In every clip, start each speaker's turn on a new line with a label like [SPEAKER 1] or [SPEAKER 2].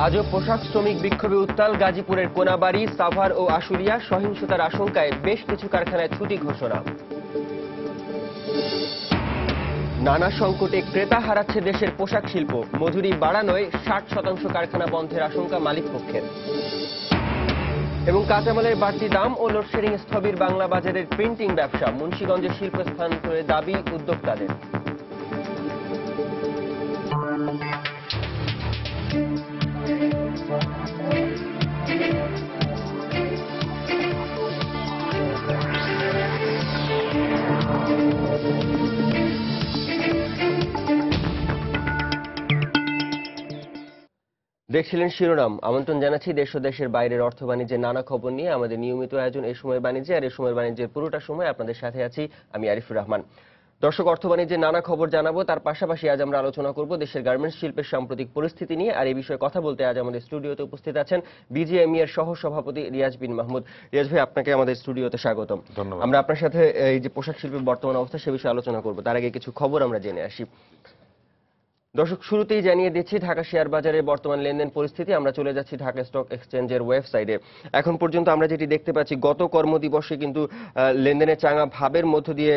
[SPEAKER 1] আজও পোশাক শ্রমিক বিক্ষোভে উত্তাল গাজীপুরের কোনাবাড়ি, সাভার ও আশুলিয়া। সহিংসতার আশঙ্কায় বেশ কিছু কারখানায় ছুটি ঘোষণা। নানা সংকটে ক্রেতা হারাচ্ছে দেশের পোশাক শিল্প। মজুরি বাড়ানোয় 60% কারখানা বন্ধের আশঙ্কা মালিক পক্ষের। এবং কাঁচামালের বাড়তি দাম ও লোডশেডিং স্থবির বাংলা বাজারের প্রিন্টিং ব্যবসা। মুন্সিগঞ্জে শিল্প স্থানান্তরের দাবি উদ্যোক্তাদের। দেখছিলেন শিরোনাম। আমন্ত্রণ জানাচ্ছি দেশ ও দেশের বাইরের অর্থ বাণিজ্যের নানা খবর নিয়ে আমাদের নিয়মিত আয়োজন এই সময়ের বাণিজ্যে। আর এই সময়ের বাণিজ্যের পুরোটা সময় আপনাদের সাথে আছি আমি আরিফুর রহমান। দর্শক, অর্থ বাণিজ্যের নানা খবর জানাবো, তার পাশাপাশি আজ আমরা আলোচনা করব দেশের গার্মেন্টস শিল্পের সাম্প্রতিক পরিস্থিতি নিয়ে। আর এই বিষয়ে কথা বলতে আজ আমাদের স্টুডিওতে উপস্থিত আছেন বিজিএমইএ এর সহ সভাপতি রিয়াজ বিন মাহমুদ। রিয়াজ ভাই, আপনাকে আমাদের স্টুডিওতে স্বাগতম। আমরা আপনার সাথে এই যে পোশাক শিল্পের বর্তমান অবস্থা সে বিষয়ে আলোচনা করব, তার আগে কিছু খবর আমরা জেনে আসি। দর্শক, শুরুতেই জানিয়ে দিচ্ছি ঢাকা শেয়ার বাজারের বর্তমান লেনদেন পরিস্থিতি। আমরা চলে যাচ্ছি ঢাকা স্টক এক্সচেঞ্জের ওয়েবসাইটে। এখন পর্যন্ত আমরা যেটি দেখতে পাচ্ছি, গত কর্মদিবসে কিন্তু লেনদেনের চাঙা ভাবের মধ্য দিয়ে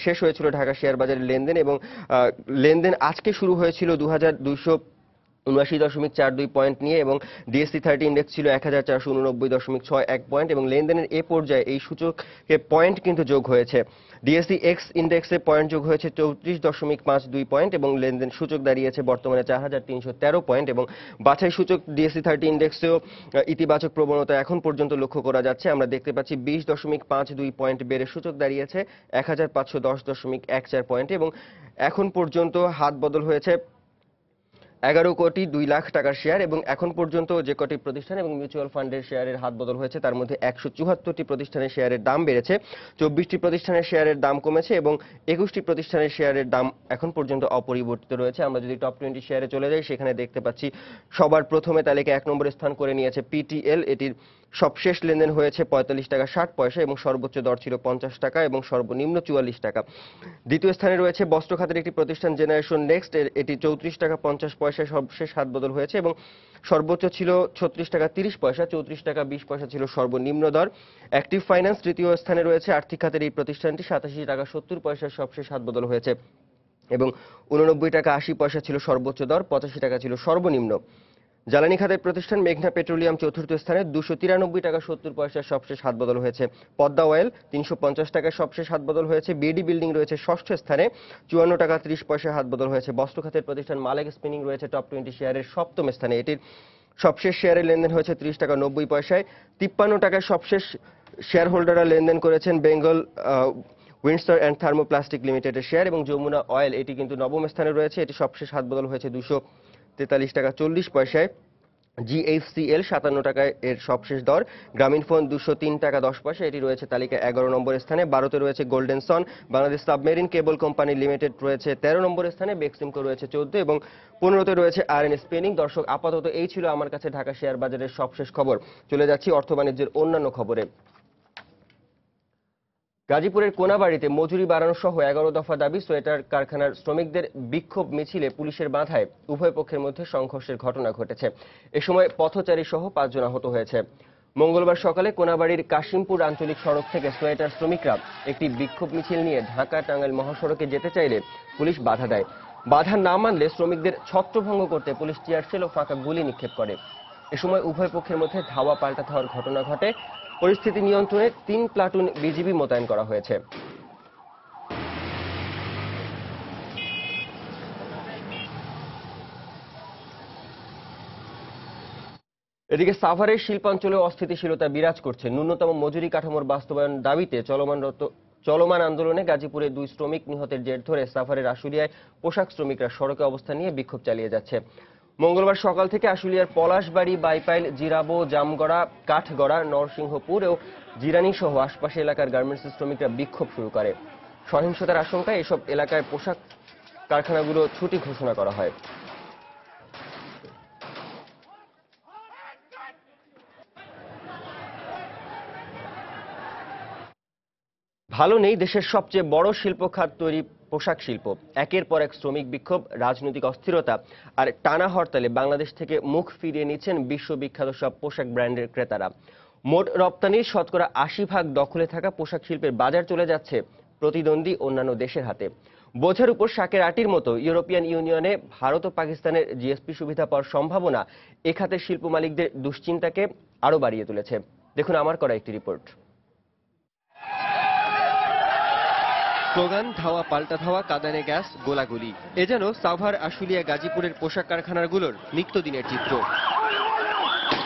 [SPEAKER 1] শেষ হয়েছিল ঢাকা শেয়ার বাজারের লেনদেন। এবং লেনদেন আজকে শুরু হয়েছিল 2279.42 পয়েন্ট নিয়ে, এবং ডিএসসি 30 ইন্ডেক্স ছিল 1489.61 পয়েন্ট। এবং লেনদেনের এ পর্যায়ে এই সূচকে পয়েন্ট কিন্তু যোগ হয়েছে। ডিএসসি এক্স ইন্ডেক্সে পয়েন্ট যোগ হয়েছে 34.52 পয়েন্ট, এবং লেনদেন সূচক দাঁড়িয়েছে বর্তমানে 4313 পয়েন্ট। এবং বাছাই সূচক ডিএসসি 30 ইন্ডেক্সেও ইতিবাচক প্রবণতা এখন পর্যন্ত লক্ষ্য করা যাচ্ছে। আমরা দেখতে পাচ্ছি 20.52 পয়েন্ট বেড়ে সূচক দাঁড়িয়েছে 1510.14 পয়েন্টে। এবং এখন পর্যন্ত হাত বদল হয়েছে 11,02,00,000 টাকার শেয়ার। এবং এখন পর্যন্ত যে কটি প্রতিষ্ঠান এবং মিউচুয়াল ফান্ডের শেয়ারের হাত বদল হয়েছে তার মধ্যে 174টি প্রতিষ্ঠানের শেয়ারের দাম বেড়েছে, 24টি প্রতিষ্ঠানের শেয়ারের দাম কমেছে, এবং 21টি প্রতিষ্ঠানের শেয়ারের দাম এখন পর্যন্ত অপরিবর্তিত রয়েছে। আমরা যদি টপ 20 শেয়ারে চলে যাই, সেখানে দেখতে পাচ্ছি সবার প্রথমে তালিকায় 1 নম্বরে স্থান করে নিয়েছে পিটিএল। এটির সবশেষ লেনদেন হয়েছে 45 টাকা 60 পয়সা, এবং সর্বোচ্চ দর ছিল 50 টাকা এবং সর্বনিম্ন 44 টাকা। দ্বিতীয় স্থানে রয়েছে বস্ত্র খাতের একটি প্রতিষ্ঠান জেনারেশন নেক্সট। এটি 34 টাকা 50 পয়সায় সবশেষ হাত বদল হয়েছে, এবং সর্বোচ্চ ছিল 36 টাকা 30 পয়সা, 34 টাকা 20 পয়সা ছিল সর্বনিম্ন দর। অ্যাক্টিভ ফাইন্যান্স তৃতীয় স্থানে রয়েছে। আর্থিক খাতের এই প্রতিষ্ঠানটি 87 টাকা 70 পয়সায় সবশেষ হাত বদল হয়েছে, এবং 89 টাকা 80 পয়সা ছিল সর্বোচ্চ দর, 85 টাকা ছিল সর্বনিম্ন। জ্বালানি খাতের প্রতিষ্ঠান মেঘনা পেট্রোলিয়াম চতুর্থ স্থানে 293 টাকা 70 পয়সায় সবশেষ হাত বদল হয়েছে। পদ্মা অয়েল 350 টাকায় সবশেষ হাত বদল হয়েছে। বিডি বিল্ডিং রয়েছে ষষ্ঠ স্থানে, 54 টাকা 30 পয়সায় হাত বদল হয়েছে। বস্ত্র খাতের প্রতিষ্ঠান মালেক স্পিনিং রয়েছে টপ 20 শেয়ারের সপ্তম স্থানে। এটির সবশেষ শেয়ারের লেনদেন হয়েছে 30 টাকা 90 পয়সায়। 53 টাকায় সবশেষ শেয়ার হোল্ডাররা লেনদেন করেছেন বেঙ্গল উইন্ডসর অ্যান্ড থার্মোপ্লাস্টিক লিমিটেডের শেয়ার। এবং যমুনা অয়েল এটি কিন্তু নবম স্থানে রয়েছে। এটি সবশেষ হাত বদল হয়েছে 243 টাকা 40 পয়সায়। জিএইচসিএল 57 টাকায় এর সবশেষ দর। গ্রামীণ ফোন 203 টাকা 10 পয়সা, এটি রয়েছে তালিকায় 11 নম্বর স্থানে। 12তে রয়েছে golden son. Bangladesh submarine cable company limited রয়েছে 13 নম্বর স্থানে। বেক্সিমকো রয়েছে 14, এবং 15তে রয়েছে আরএন স্পিনিং। দর্শক, আপাতত এই ছিল আমার কাছে ঢাকা শেয়ার বাজারের সবশেষ খবর। চলে যাচ্ছি অর্থ বাণিজ্যের অন্যান্য খবরে। গাজীপুরের কোনাবাড়িতে মজুরি বাড়ানো সহ 11 দফা দাবি। সোয়েটার কারখানার শ্রমিকদের বিক্ষোভ মিছিলে পুলিশের বাধায় উভয় পক্ষের মধ্যে সংঘর্ষের ঘটনা ঘটেছে। এ সময় পথচারী সহ 5 জন আহত হয়েছে। মঙ্গলবার সকালে কোনাবাড়ির কাশিমপুর আঞ্চলিক সড়ক থেকে সোয়েটার শ্রমিকরা একটি বিক্ষোভ মিছিল নিয়ে ঢাকা টাঙ্গাইল মহাসড়কে যেতে চাইলে পুলিশ বাধা দেয়। বাধা না মানলে শ্রমিকদের ছত্রভঙ্গ করতে পুলিশ টিয়ারশেল ও ফাঁকা গুলি নিক্ষেপ করে। এ সময় উভয় পক্ষের মধ্যে ধাওয়া পাল্টা ধাওয়ার ঘটনা ঘটে। পরিস্থিতি নিয়ন্ত্রণে 3 প্লাটুন বিজিবি মোতায়েন করা হয়েছে। এদিকে সাভারের শিল্পাঞ্চলে অস্থিতিশীলতা বিরাজ করছে। ন্যূনতম মজুরি কাঠামোর বাস্তবায়ন দাবিতে চলমান আন্দোলনে গাজীপুরে 2 শ্রমিক নিহতের জের ধরে সাভারের আশুলিয়ায় পোশাক শ্রমিকরা সড়কে অবস্থান নিয়ে বিক্ষোভ চালিয়ে যাচ্ছে। মঙ্গলবার সকাল থেকে আশুলিয়ার পলাশবাড়ি, বাইপাইল, জিরাবো, জামগড়া, কাঠগড়া, নরসিংহপুর ও জিরানি সহ আশপাশ এলাকার গার্মেন্টস শ্রমিকরা বিক্ষোভ শুরু করে। সহিংসতার আশঙ্কায় এসব এলাকায় পোশাক কারখানাগুলো ছুটি ঘোষণা করা হয়। ভালো নেই দেশের সবচেয়ে বড় শিল্প খাত তৈরি পোশাক শিল্প। একের পর এক শ্রমিক বিক্ষোভ, রাজনৈতিক অস্থিরতা আর টানা হরতালে বাংলাদেশ থেকে মুখ ফিরিয়ে নিচ্ছেন বিশ্ববিখ্যাত সব পোশাক ব্র্যান্ডের ক্রেতারা। মোট রপ্তানির শতকরা ৮০% দখলে থাকা পোশাক শিল্পের বাজার চলে যাচ্ছে প্রতিদ্বন্দ্বী অন্যান্য দেশের হাতে। বোঝার উপর শাকের আটির মতো ইউরোপিয়ান ইউনিয়নে ভারত ও পাকিস্তানের জিএসপি সুবিধা পাওয়ার সম্ভাবনা এ খাতের শিল্প মালিকদের দুশ্চিন্তাকে আরও বাড়িয়ে তুলেছে। দেখুন আমার করা একটি রিপোর্ট। স্লোগান, ধাওয়া পাল্টা ধাওয়া, কাঁদানে গ্যাস, গোলাগুলি, এ যেন সাভার, আশুলিয়া, গাজীপুরের পোশাক কারখানাগুলোর নিত্যদিনের চিত্র।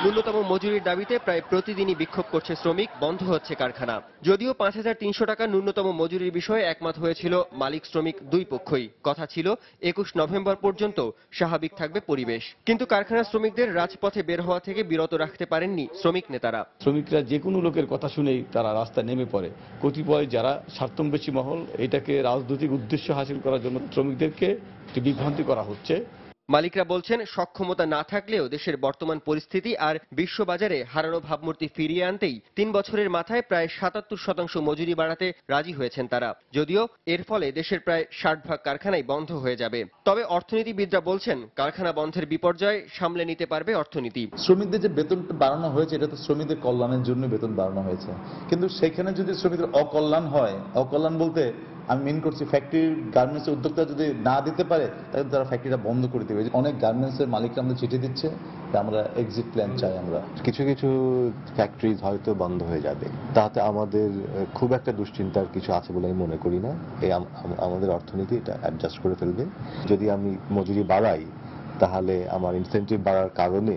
[SPEAKER 1] ন্যূনতম মজুরির দাবিতে প্রায় প্রতিদিনই বিক্ষোভ করছে শ্রমিক, বন্ধ হচ্ছে কারখানা। যদিও ৫,৩০০ টাকা ন্যূনতম মজুরির বিষয়ে একমত হয়েছিল মালিক শ্রমিক দুই পক্ষই। কথা ছিল ২১ নভেম্বর পর্যন্ত স্বাভাবিক থাকবে পরিবেশ। কিন্তু কারখানা শ্রমিকদের রাজপথে বের হওয়া থেকে বিরত রাখতে পারেননি শ্রমিক নেতারা।
[SPEAKER 2] শ্রমিকরা যে কোনো লোকের কথা শুনেই তারা রাস্তায় নেমে পড়ে। কতিপয় যারা স্বার্থন্বেষী মহল, এটাকে রাজনৈতিক উদ্দেশ্য হাসিল করার জন্য শ্রমিকদেরকে বিভ্রান্তি করা হচ্ছে।
[SPEAKER 1] মালিকরা বলছেন, সক্ষমতা না থাকলেও দেশের বর্তমান পরিস্থিতি আর বিশ্ববাজারে হারানো ভাবমূর্তি ফিরিয়ে আনতেই ৩ বছরের মাথায় প্রায় ৭৭% মজুরি বাড়াতে রাজি হয়েছেন তারা। যদিও এর ফলে দেশের প্রায় ৬০% কারখানাই বন্ধ হয়ে যাবে। তবে অর্থনীতিবিদরা বলছেন, কারখানা বন্ধের বিপর্যয় সামলে নিতে পারবে অর্থনীতি।
[SPEAKER 3] শ্রমিকদের যে বেতন বাড়ানো হয়েছে, এটা তো শ্রমিকদের কল্যাণের জন্য বেতন বাড়ানো হয়েছে। কিন্তু সেখানে যদি শ্রমিকদের অকল্যাণ হয়, অকল্যাণ বলতে আমি মেন করছি ফ্যাক্টরির গার্মেন্টসের উদ্যোক্তা যদি না দিতে পারে তাহলে তারা ফ্যাক্টরিটা বন্ধ করে দেবে। অনেক গার্মেন্টসের মালিকরা আমাদের চিঠি দিচ্ছে যে আমরা এক্সিট প্ল্যান চাই। আমরা
[SPEAKER 4] কিছু কিছু ফ্যাক্টরি হয়তো বন্ধ হয়ে যাবে, তাতে আমাদের খুব একটা দুশ্চিন্তার কিছু আছে বলে আমি মনে করি না। আমাদের অর্থনীতি এটা অ্যাডজাস্ট করে ফেলবে। যদি আমি মজুরি বাড়াই তাহলে আমার ইনসেন্টিভ বাড়ার কারণে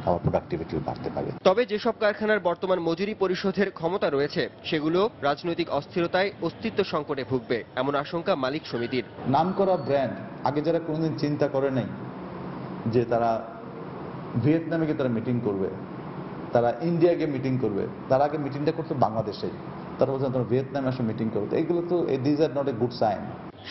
[SPEAKER 4] আমার প্রোডাক্টিভিটি বাড়তে পারে।
[SPEAKER 1] তবে যেসব কারখানার বর্তমান মজুরি পরিশোধের ক্ষমতা রয়েছে সেগুলো রাজনৈতিক অস্থিরতায় অস্তিত্ব সংকটে ভুগবে, এমন আশঙ্কা মালিক সমিতির।
[SPEAKER 3] নামকরা ব্র্যান্ড আগে যারা কোনোদিন চিন্তা করে নাই যে তারা ভিয়েতনামে গিয়ে তারা মিটিং করবে, তারা ইন্ডিয়া গিয়ে মিটিং করবে, তারা আগে মিটিংটা করতো বাংলাদেশে। তারা বলছেন তোমরা ভিয়েতনামে আসো মিটিং করো। এগুলো তো this are not a good sign.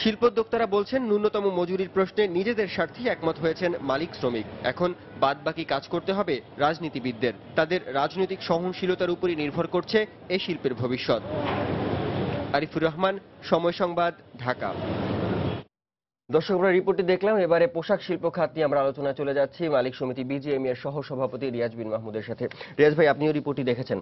[SPEAKER 1] শিল্পোদ্যোক্তারা বলছেন, ন্যূনতম মজুরির প্রশ্নে নিজেদের স্বার্থেই একমত হয়েছেন মালিক শ্রমিক। এখন বাদবাকি কাজ করতে হবে রাজনীতিবিদদের। তাদের রাজনৈতিক সহনশীলতার উপরই নির্ভর করছে এই শিল্পের ভবিষ্যৎ। আরিফুর রহমান, সময় সংবাদ, ঢাকা। দর্শক, আমরা রিপোর্টটি দেখলাম। এবারে পোশাক শিল্প খাত নিয়ে আমরা আলোচনা চলে যাচ্ছি মালিক সমিতি বিজিএমইএ এর সহ সভাপতি রিয়াজ বিন মাহমুদের সাথে। রিয়াজ ভাই, আপনিও রিপোর্টটি দেখেছেন,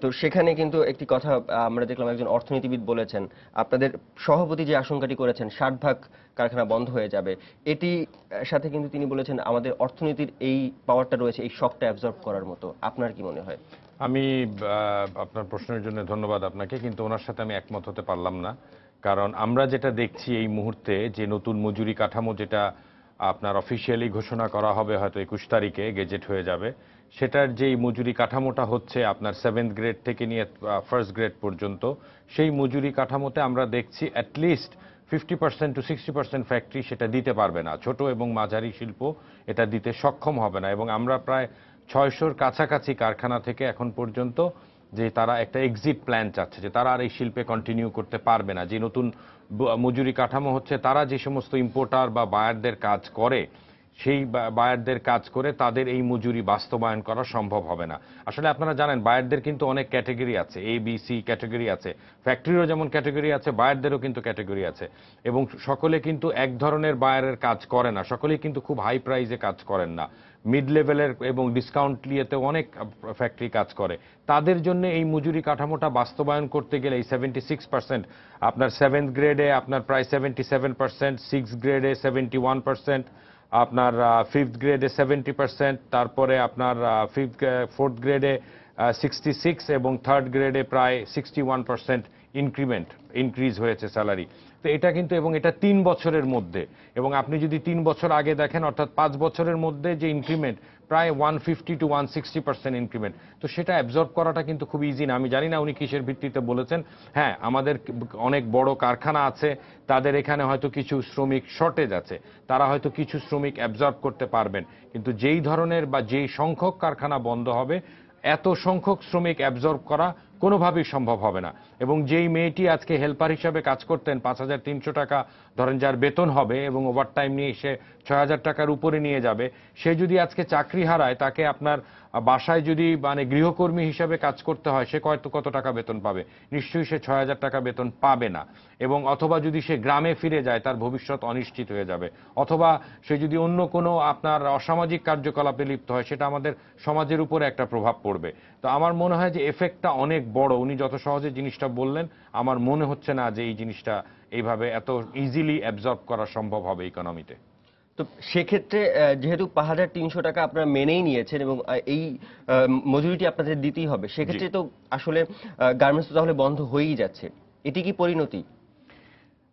[SPEAKER 1] তো সেখানে কিন্তু একটি কথা আমরা দেখলাম, একজন অর্থনীতিবিদ বলেছেন আপনাদের সভাপতি যে আশঙ্কাটি করেছেন ৬০% কারখানা বন্ধ হয়ে যাবে, এটি সাথে কিন্তু তিনি বলেছেন আমাদের অর্থনীতির এই পাওয়ারটা রয়েছে এই শকটা অ্যাবজর্ব করার মতো। আপনার কি মনে হয়?
[SPEAKER 5] আমি আপনার প্রশ্নের জন্য ধন্যবাদ আপনাকে, কিন্তু ওনার সাথে আমি একমত হতে পারলাম না। কারণ আমরা যেটা দেখছি এই মুহূর্তে, যে নতুন মজুরি কাঠামো যেটা আপনার অফিসিয়ালি ঘোষণা করা হবে হয়তো ২১ তারিখে গেজেট হয়ে যাবে, সেটার যেই মজুরি কাঠামোটা হচ্ছে আপনার 7th গ্রেড থেকে নিয়ে 1st গ্রেড পর্যন্ত, সেই মজুরি কাঠামোতে আমরা দেখছি অ্যাটলিস্ট 50% to 60% ফ্যাক্টরি সেটা দিতে পারবে না। ছোট এবং মাঝারি শিল্প এটা দিতে সক্ষম হবে না। এবং আমরা প্রায় ৬০০-র কাছাকাছি কারখানা থেকে এখন পর্যন্ত যে তারা একটা এক্সিট প্ল্যান চাচ্ছে, যে তারা আর এই শিল্পে কন্টিনিউ করতে পারবে না। যে নতুন মজুরি কাঠামো হচ্ছে, তারা যে সমস্ত ইম্পোর্টার বা বায়ারদের কাজ করে, সেই বায়ারদের কাজ করে তাদের এই মজুরি বাস্তবায়ন করা সম্ভব হবে না। আসলে আপনারা জানেন বায়ারদের কিন্তু অনেক ক্যাটেগরি আছে, এ বি সি ক্যাটেগরি আছে, ফ্যাক্টরিরও যেমন ক্যাটেগরি আছে, বায়ারদেরও কিন্তু ক্যাটেগরি আছে। এবং সকলে কিন্তু এক ধরনের বায়ারের কাজ করে না, সকলেই কিন্তু খুব হাই প্রাইসে কাজ করেন না। মিড লেভেলের এবং ডিসকাউন্ট ইয়েতে অনেক ফ্যাক্টরি কাজ করে। তাদের জন্য এই মজুরি কাঠামোটা বাস্তবায়ন করতে গেলে এই 76%, আপনার 7th গ্রেডে আপনার প্রায় 77%, 6th গ্রেডে 71%, আপনার 5th গ্রেডে 70%, তারপরে আপনার 4th গ্রেডে 66 এবং 3rd গ্রেডে প্রায় 61% ইনক্রিজ হয়েছে স্যালারি। তো এটা কিন্তু, এবং এটা 3 বছরের মধ্যে, এবং আপনি যদি 3 বছর আগে দেখেন অর্থাৎ 5 বছরের মধ্যে যে ইনক্রিমেন্ট প্রায় 150 to 160% ইনক্রিমেন্ট। তো সেটা অ্যাবজর্ব করাটা কিন্তু খুব ইজি না। আমি জানি না উনি কিসের ভিত্তিতে বলেছেন। হ্যাঁ, আমাদের অনেক বড় কারখানা আছে, তাদের এখানে হয়তো কিছু শ্রমিক শর্টেজ আছে, তারা হয়তো কিছু শ্রমিক অ্যাবজর্ব করতে পারবেন। কিন্তু যেই ধরনের বা যেই সংখ্যক কারখানা বন্ধ হবে, এত সংখ্যক শ্রমিক অ্যাবজর্ব করা কোনোভাবেই সম্ভব হবে না। এবং যেই মেয়েটি আজকে হেল্পার হিসাবে কাজ করতেন, ৫,৩০০ টাকা ধরেন যার বেতন হবে, এবং ওভারটাইম নিয়ে সে ৬,০০০ টাকার উপরে নিয়ে যাবে, সে যদি আজকে চাকরি হারায়, তাকে আপনার বাসায় যদি মানে গৃহকর্মী হিসাবে কাজ করতে হয়, সে কত টাকা বেতন পাবে? নিশ্চয়ই সে 6,000 টাকা বেতন পাবে না। এবং অথবা যদি সে গ্রামে ফিরে যায়, তার ভবিষ্যৎ অনিশ্চিত হয়ে যাবে। অথবা সে যদি অন্য কোনো আপনার অসামাজিক কার্যকলাপে লিপ্ত হয়, সেটা আমাদের সমাজের উপরে একটা প্রভাব পড়বে। তো আমার মনে হয় যে এফেক্টটা অনেক বড়। উনি যত সহজে জিনিসটা বললেন, আমার মনে হচ্ছে না যে এই জিনিসটা এইভাবে এত ইজিলি অ্যাবজর্ব করা সম্ভব হবে ইকোনমিতে।
[SPEAKER 1] তো সেক্ষেত্রে যেহেতু 5,300 টাকা আপনারা মেনেই নিয়েছেন এবং এই মজুরিটি আপনাদের দিতেই হবে, সেক্ষেত্রে তো আসলে গার্মেন্টস তাহলে বন্ধ হয়েই যাচ্ছে। এটি কি পরিণতি?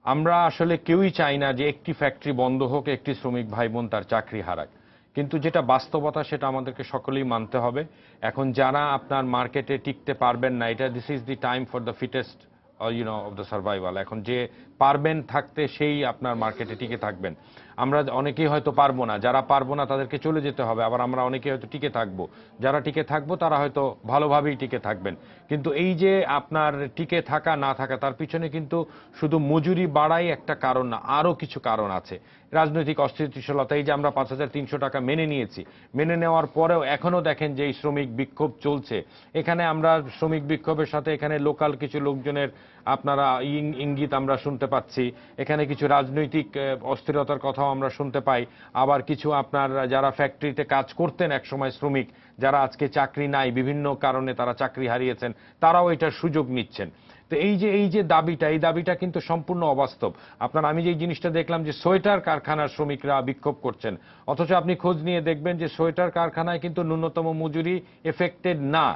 [SPEAKER 5] আমরা আসলে কেউই চাই না যে একটি ফ্যাক্টরি বন্ধ হোক, একটি শ্রমিক ভাই বোন তার চাকরি হারাক। কিন্তু যেটা বাস্তবতা, সেটা আমাদেরকে সকলেই মানতে হবে। এখন যারা আপনার মার্কেটে টিকতে পারবেন না, এটা this is the time for the fittest of the survival. এখন যে পারবেন থাকতে, সেই আপনার মার্কেটে টিকে থাকবেন। আমরা অনেকেই হয়তো পারবো না, যারা পারবো না তাদেরকে চলে যেতে হবে। আবার আমরা অনেকেই হয়তো টিকে থাকবো, যারা টিকে থাকবো তারা হয়তো ভালোভাবেই টিকে থাকবেন। কিন্তু এই যে আপনার টিকে থাকা না থাকা, তার পিছনে কিন্তু শুধু মজুরি বাড়াই একটা কারণ না, আরো কিছু কারণ আছে। রাজনৈতিক অস্থিতিশীলতা, এই যে আমরা 5,300 টাকা মেনে নিয়েছি, মেনে নেওয়ার পরেও এখনো দেখেন যে এই শ্রমিক বিক্ষোভ চলছে। এখানে আমরা শ্রমিক বিক্ষোভের সাথে এখানে লোকাল কিছু লোকজনের আপনারা ইঙ্গিত আমরা শুনতে পাচ্ছি। এখানে কিছু রাজনৈতিক অস্থিরতার কথাও আমরা শুনতে পাই। আবার কিছু আপনার যারা ফ্যাক্টরিতে কাজ করতেন একসময় শ্রমিক, যারা আজকে চাকরি নাই, বিভিন্ন কারণে তারা চাকরি হারিয়েছেন, তারাও এটার সুযোগ নিচ্ছেন। তো এই যে দাবিটা, এই দাবিটা কিন্তু সম্পূর্ণ অবাস্তব। আমি যে জিনিসটা দেখলাম যে সোয়েটার কারখানার শ্রমিকরা বিক্ষোভ করছেন, অথচ আপনি খোঁজ নিয়ে দেখবেন যে সোয়েটার কারখানায় কিন্তু ন্যূনতম মজুরি এফেক্টেড না।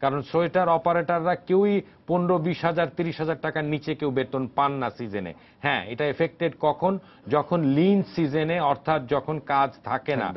[SPEAKER 5] কারণ সোয়েটার অপারেটররা কেউই 15-20,000 30,000 টাকার নিচে কেউ বেতন পান না সিজনে। হ্যাঁ, এটা এফেক্টেড কখন? যখন লিন সিজনে, অর্থাৎ যখন কাজ থাকে না,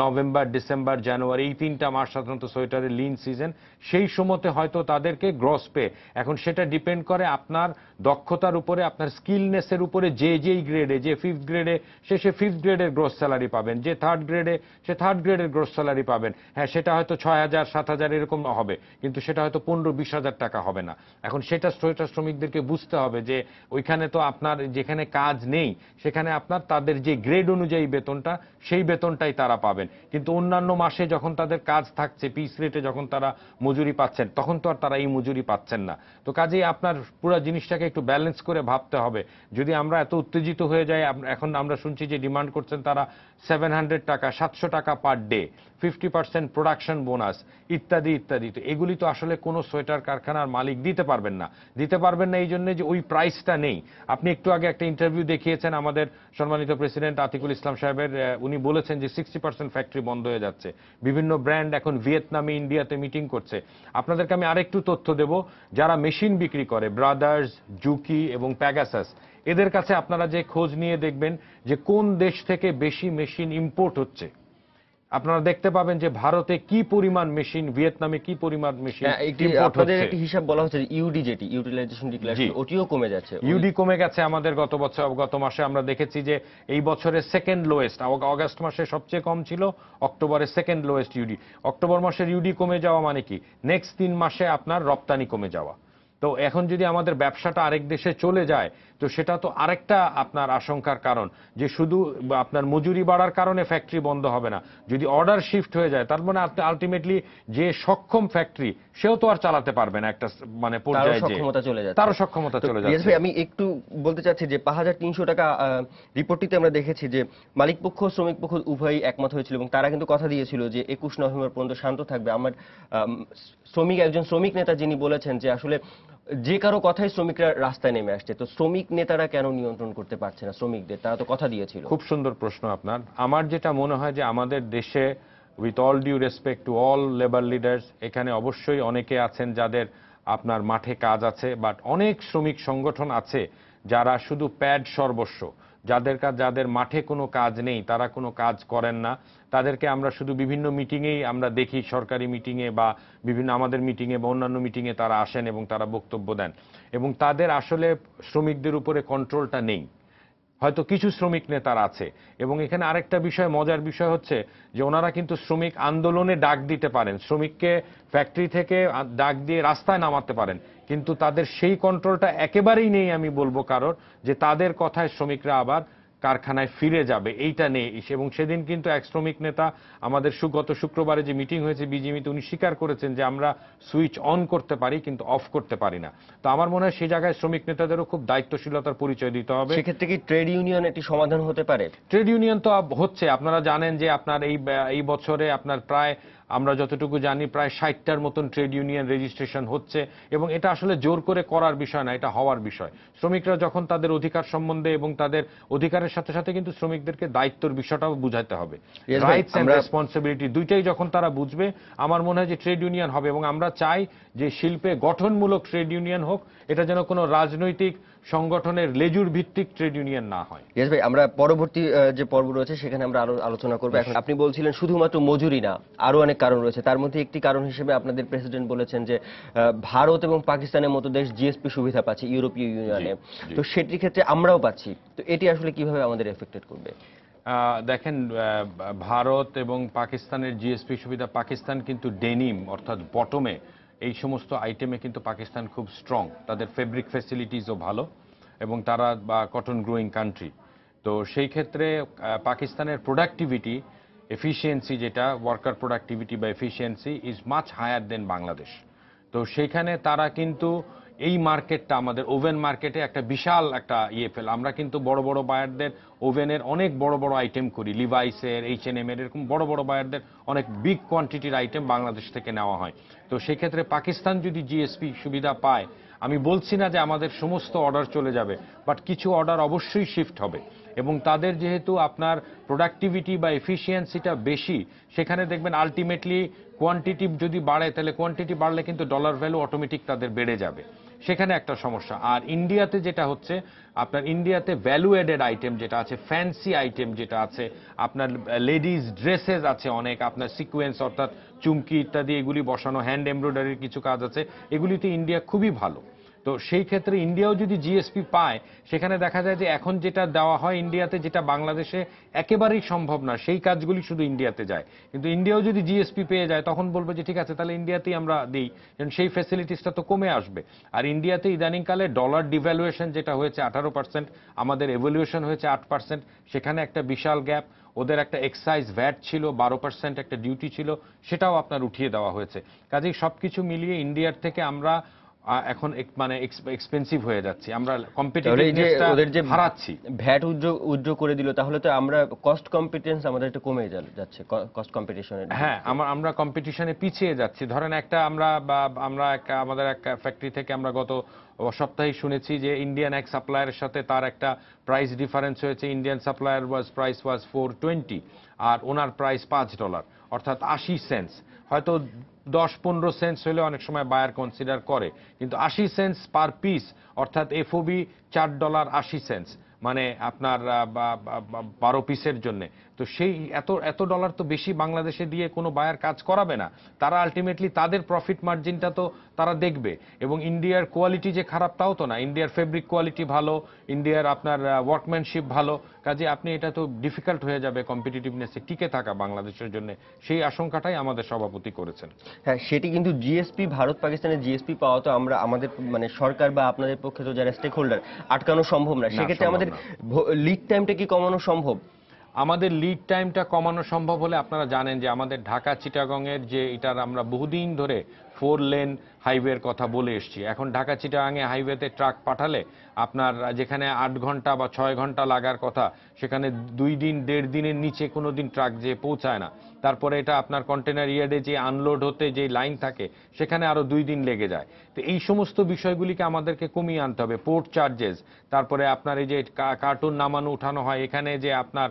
[SPEAKER 5] নভেম্বর, ডিসেম্বর, জানুয়ারি, এই 3টা মাস সাধারণত সোয়েটারের লিন সিজন। সেই সময়তে হয়তো তাদেরকে গ্রস পে, এখন সেটা ডিপেন্ড করে আপনার দক্ষতার উপরে, আপনার স্কিলনেসের উপরে। যেই গ্রেডে, যে 5th গ্রেডে, সে 5th গ্রেডের গ্রস স্যালারি পাবেন। যে 3rd গ্রেডে, সে 3rd গ্রেডের গ্রস স্যালারি পাবেন। হ্যাঁ, সেটা হয়তো 6,000 7,000 এরকম হবে, কিন্তু সেটা হয়তো 15-20,000 টাকা হবে না। এখন সেটা সোয়েটার শ্রমিকদেরকে বুঝতে হবে যে ওইখানে তো আপনার যেখানে কাজ নেই, সেখানে আপনার তাদের যে গ্রেড অনুযায়ী বেতনটা, সেই বেতনটাই তারা পাবেন। কিন্তু অন্যান্য মাসে যখন তাদের কাজ থাকছে, পিস রেটে যখন তারা মজুরি পাচ্ছেন, তখন তো আর তারা এই মজুরি পাচ্ছেন না। তো কাজেই আপনার পুরো জিনিসটাকে একটু ব্যালেন্স করে ভাবতে হবে। যদি আমরা এত উত্তেজিত হয়ে যাই, এখন আমরা শুনছি যে ডিমান্ড করছেন তারা 700 টাকা, 700 টাকা পার ডে, 50% প্রোডাকশন বোনাস, ইত্যাদি ইত্যাদি। তো এগুলি তো আসলে কোনো সোয়েটার কারখানার মালিক দিতে পারবেন না। এই জন্য যে ওই প্রাইসটা নেই। আপনি একটু আগে একটা ইন্টারভিউ দেখিয়েছেন আমাদের সম্মানিত প্রেসিডেন্ট আতিকুল ইসলাম সাহেবের, উনি বলেছেন যে 60% ফ্যাক্টরি বন্ধ হয়ে যাচ্ছে। বিভিন্ন ব্র্যান্ড এখন ভিয়েতনামে, ইন্ডিয়াতে মিটিং করছে। আপনাদেরকে আমি আরেকটু তথ্য দেব, যারা মেশিন বিক্রি করে, ব্রাদার্স, জুকি এবং প্যাগাসাস, এদের কাছে আপনারা যে খোঁজ নিয়ে দেখবেন যে কোন দেশ থেকে বেশি মেশিন ইম্পোর্ট হচ্ছে, আপনারা দেখতে পাবেন যে ভারতে কি পরিমাণ মেশিন, ভিয়েতনামে কি পরিমাণ মেশিন ইম্পোর্ট
[SPEAKER 1] আপনাদের
[SPEAKER 5] হচ্ছে।
[SPEAKER 1] একটি হিসাব বলা হচ্ছে ইউডি, যেটি ইউটিলাইজেশন ডিক্লারেশন, ওটিও কমে যাচ্ছে।
[SPEAKER 5] ইউডি কমে গেছে আমাদের গত মাসে আমরা দেখেছি যে এই বছরের সেকেন্ড লোয়েস্ট, অগাস্ট মাসে সবচেয়ে কম ছিল, অক্টোবরের সেকেন্ড লোয়েস্ট ইউডি। অক্টোবর মাসের ইউডি কমে যাওয়া মানে কি? নেক্সট 3 মাসে আপনার রপ্তানি কমে যাওয়া। তো এখন যদি আমাদের ব্যবসাটা আরেক দেশে চলে যায়, তো সেটা তো আরেকটা আপনার আশঙ্কার কারণ, যে শুধু আপনার মজুরি বাড়ার কারণে ফ্যাক্টরি বন্ধ হবে না। যদি অর্ডার শিফট হয়ে যায়, তার মানে আলটিমেটলি যে সক্ষম ফ্যাক্টরি, সেও তো আর চালাতে পারবে না একটা মানে পর্যায়ে, তারও সক্ষমতা চলে যাচ্ছে।
[SPEAKER 1] আমি একটু বলতে চাচ্ছি যে 5,300 টাকা রিপোর্টটিতে আমরা দেখেছি যে মালিক পক্ষ শ্রমিক পক্ষ উভয়ই একমত হয়েছিল এবং তারা কিন্তু কথা দিয়েছিল যে 21 নভেম্বর পর্যন্ত শান্ত থাকবে। আমার একজন শ্রমিক নেতা যিনি বলেছেন যে আসলে যে কারো কথাই শ্রমিকরা রাস্তায় নেমে আসছে, তো শ্রমিক নেতারা কেন নিয়ন্ত্রণ করতে পারছে না শ্রমিকদের? তারা তো কথা দিয়েছিল।
[SPEAKER 5] খুব সুন্দর প্রশ্ন আপনার। আমার যেটা মনে হয় যে আমাদের দেশে, with all due respect to all labour leaders, এখানে অবশ্যই অনেকে আছেন যাদের আপনার মাঠে কাজ আছে, বাট অনেক শ্রমিক সংগঠন আছে যারা শুধু প্যাড সর্বস্ব, যাদের মাঠে কোনো কাজ নেই, তারা কোনো কাজ করেন না। তাদেরকে আমরা শুধু বিভিন্ন মিটিংয়েই আমরা দেখি, সরকারি মিটিংয়ে বা বিভিন্ন আমাদের মিটিংয়ে বা অন্যান্য মিটিংয়ে তারা আসেন এবং তারা বক্তব্য দেন, এবং তাদের আসলে শ্রমিকদের উপরে কন্ট্রোলটা নেই। হয়তো কিছু শ্রমিক নেতার আছে। এবং এখানে আরেকটা বিষয়, মজার বিষয় হচ্ছে যে ওনারা কিন্তু শ্রমিক আন্দোলনে ডাক দিতে পারেন, শ্রমিককে ফ্যাক্টরি থেকে ডাক দিয়ে রাস্তায় নামাতে পারেন, কিন্তু তাদের সেই কন্ট্রোলটা একেবারেই নেই আমি বলবো কারোর, যে তাদের কথায় শ্রমিকরা আবার কারখানায় ফিরে যাবে এইটা নিয়ে। এবং সেদিন কিন্তু এক শ্রমিক নেতা আমাদের গত শুক্রবারে যে মিটিং হয়েছে বিজিএমইতে উনি স্বীকার করেছেন যে আমরা সুইচ অন করতে পারি কিন্তু অফ করতে পারি না। তো আমার মনে হয় সেই জায়গায় শ্রমিক নেতাদেরও খুব দায়িত্বশীলতার পরিচয় দিতে হবে।
[SPEAKER 1] সেক্ষেত্রে কি ট্রেড ইউনিয়ন একটি সমাধান হতে পারে?
[SPEAKER 5] ট্রেড ইউনিয়ন তো হচ্ছে, আপনারা জানেন যে আপনার এই বছরে আপনার প্রায় আমরা যতটুকু জানি প্রায় 60টার মতন ট্রেড ইউনিয়ন রেজিস্ট্রেশন হচ্ছে, এবং এটা আসলে জোর করে করার বিষয় না, এটা হওয়ার বিষয়। শ্রমিকরা যখন তাদের অধিকার সম্বন্ধে এবং তাদের অধিকারের সাথে সাথে কিন্তু শ্রমিকদেরকে দায়িত্বর বিষয়টাও বুঝাতে হবে, রাইটস এন্ড রেসপন্সিবিলিটি দুইটাই যখন তারা বুঝবে, আমার মনে হয় যে ট্রেড ইউনিয়ন হবে। এবং আমরা চাই যে শিল্পে গঠনমূলক ট্রেড ইউনিয়ন হোক, এটা যেন কোনো রাজনৈতিক সংগঠনের লেজুর ভিত্তিক ট্রেড ইউনিয়ন না হয়।
[SPEAKER 1] ইয়েস ভাই, আমরা পরবর্তী যে পর্ব রয়েছে সেখানে আমরা আরো আলোচনা করবো। এখন আপনি বলছিলেন শুধুমাত্র মজুরি না, আরো অনেক কারণ রয়েছে। তার মধ্যে একটি কারণ হিসেবে আপনাদের প্রেসিডেন্ট বলেছেন যে ভারত এবং পাকিস্তানের মতো দেশ জিএসপি সুবিধা পাচ্ছে ইউরোপীয় ইউনিয়নে, তো সেটির ক্ষেত্রে আমরাও পাচ্ছি। তো এটি আসলে কিভাবে আমাদের এফেক্টেড করবে?
[SPEAKER 5] দেখেন, ভারত এবং পাকিস্তানের জিএসপি সুবিধা, পাকিস্তান কিন্তু ডেনিম অর্থাৎ বটমে এই সমস্ত আইটেমে কিন্তু পাকিস্তান খুব স্ট্রং, তাদের ফেব্রিক ফ্যাসিলিটিসও ভালো এবং তারা কটন গ্রোয়িং কান্ট্রি। তো সেই ক্ষেত্রে পাকিস্তানের প্রোডাক্টিভিটি এফিসিয়েন্সি, যেটা ওয়ার্কার প্রোডাক্টিভিটি বা efficiency is much higher than Bangladesh. তো সেইখানে তারা কিন্তু এই মার্কেটটা আমাদের ওভেন মার্কেটে একটা বিশাল একটা ফেল। আমরা কিন্তু বড় বড় বায়ারদের ওভেনের অনেক বড় বড় আইটেম করি, লিভাইসের, H&M এর, এরকম বড় বড় বায়ারদের অনেক বিগ কোয়ান্টিটির আইটেম বাংলাদেশ থেকে নেওয়া হয়। তো সেই ক্ষেত্রে পাকিস্তান যদি জিএসপি সুবিধা পায়, আমি বলছি না যে আমাদের সমস্ত অর্ডার চলে যাবে, বাট কিছু অর্ডার অবশ্যই শিফট হবে। এবং তাদের যেহেতু আপনার প্রোডাক্টিভিটি বা এফিসিয়েন্সিটা বেশি, সেখানে দেখবেন আলটিমেটলি কোয়ান্টিটি যদি বাড়ে, তাহলে কোয়ান্টিটি বাড়লে কিন্তু ডলার ভ্যালু অটোমেটিক তাদের বেড়ে যাবে, সেখানে একটা সমস্যা। আর ইন্ডিয়াতে যেটা হচ্ছে, আপনার ইন্ডিয়াতে ভ্যালু এডেড আইটেম যেটা আছে, ফ্যান্সি আইটেম যেটা আছে, আপনার লেডিজ ড্রেসেস আছে অনেক, আপনার সিকোয়েন্স অর্থাৎ চুমকি ইত্যাদি এগুলি বসানো, হ্যান্ড এমব্রয়ডারির কিছু কাজ আছে, এগুলিতে ইন্ডিয়া খুবই ভালো। তো সেই ক্ষেত্রে ইন্ডিয়াও যদি জিএসপি পায়, সেখানে দেখা যায় যে এখন যেটা দেওয়া হয় ইন্ডিয়াতে, যেটা বাংলাদেশে একেবারেই সম্ভব না, সেই কাজগুলি শুধু ইন্ডিয়াতে যায়। কিন্তু ইন্ডিয়াও যদি জিএসপি পেয়ে যায়, তখন বলবে যে ঠিক আছে, তাহলে ইন্ডিয়াতেই আমরা দিই, কারণ সেই ফ্যাসিলিটিসটা তো কমে আসবে। আর ইন্ডিয়াতে ইদানিংকালে ডলার ডিভ্যালুয়েশন যেটা হয়েছে 18%, আমাদের এভ্যালুয়েশন হয়েছে 8%, সেখানে একটা বিশাল গ্যাপ। ওদের একটা এক্সাইজ ভ্যাট ছিল 12%, একটা ডিউটি ছিল, সেটাও আপনার উঠিয়ে দেওয়া হয়েছে। কাজেই সবকিছু মিলিয়ে ইন্ডিয়ার থেকে আমরা এখন মানে এক্সপেন্সিভ হয়ে যাচ্ছে, আমরা কম্পিটিটিভনেসটা হারাচ্ছি।
[SPEAKER 1] ভ্যাট উইথড্র করে দিল, তাহলে তো আমরা কস্ট কম্পিটেন্স আমাদের একটু কমে যাচ্ছে, কস্ট কম্পিটিশনে।
[SPEAKER 5] হ্যাঁ, আমরা কম্পিটিশনে পিছিয়ে যাচ্ছি। ধরেন আমাদের একটা ফ্যাক্টরি থেকে আমরা গত সপ্তাহে শুনেছি যে ইন্ডিয়ান এক সাপ্লায়ারের সাথে তার একটা প্রাইস ডিফারেন্স হয়েছে। ইন্ডিয়ান সাপ্লায়ার প্রাইস ওয়াজ 420 আর ওনার প্রাইস $5, অর্থাৎ 80 সেন্টস। হয়তো 10-15 সেন্টস হলে অনেক সময় বায়ার কনসিডার করে, কিন্তু 80 সেন্টস পার পিস, অর্থাৎ এফওবি $4.80, মানে আপনার 12 পিসের জন্য। তো সেই এত ডলার তো বেশি বাংলাদেশে দিয়ে কোনো বায়ার কাজ করাবে না। তারা আলটিমেটলি তাদের প্রফিট মার্জিনটা তো তারা দেখবে। এবং ইন্ডিয়ার কোয়ালিটি যে খারাপ তাও তো না, ইন্ডিয়ার ফেব্রিক কোয়ালিটি ভালো, ইন্ডিয়ার আপনার ওয়ার্কম্যানশিপ ভালো। কাজে আপনি এটা তো ডিফিকাল্ট হয়ে যাবে কম্পিটিটিভনেসে টিকে থাকা বাংলাদেশের জন্য, সেই আশঙ্কাটাই আমাদের সভাপতি করেছেন।
[SPEAKER 1] হ্যাঁ, সেটি কিন্তু জিএসপি, ভারত পাকিস্তানের জিএসপি পাওয়া তো আমাদের মানে সরকার বা আপনাদের পক্ষে তো যারা স্টেক হোল্ডার, আটকানো সম্ভব না। সেক্ষেত্রে আমাদের লিড টাইমটা কি কমানো সম্ভব?
[SPEAKER 5] আমাদের লিড টাইমটা কমানো সম্ভব হলে, আপনারা জানেন যে আমাদের ঢাকা চিটাগংয়ের যে এটার আমরা বহুদিন ধরে 4 লেন হাইওয়ের কথা বলে এসেছি। এখন ঢাকা চিটাগাংয়ে হাইওয়েতে ট্রাক পাঠালে আপনার যেখানে 8 ঘন্টা বা 6 ঘন্টা লাগার কথা, সেখানে 2 দিন 1.5 দিনের নিচে কোনো দিন ট্রাক যে পৌঁছায় না। তারপরে এটা আপনার কন্টেনার ইয়ার্ডে যে আনলোড হতে যে লাইন থাকে, সেখানে আরো 2 দিন লেগে যায়। তো এই সমস্ত বিষয়গুলিকে আমাদেরকে কমিয়ে আনতে হবে। পোর্ট চার্জেস, তারপরে আপনার এই যে কার্টুন নামানো উঠানো হয়, এখানে যে আপনার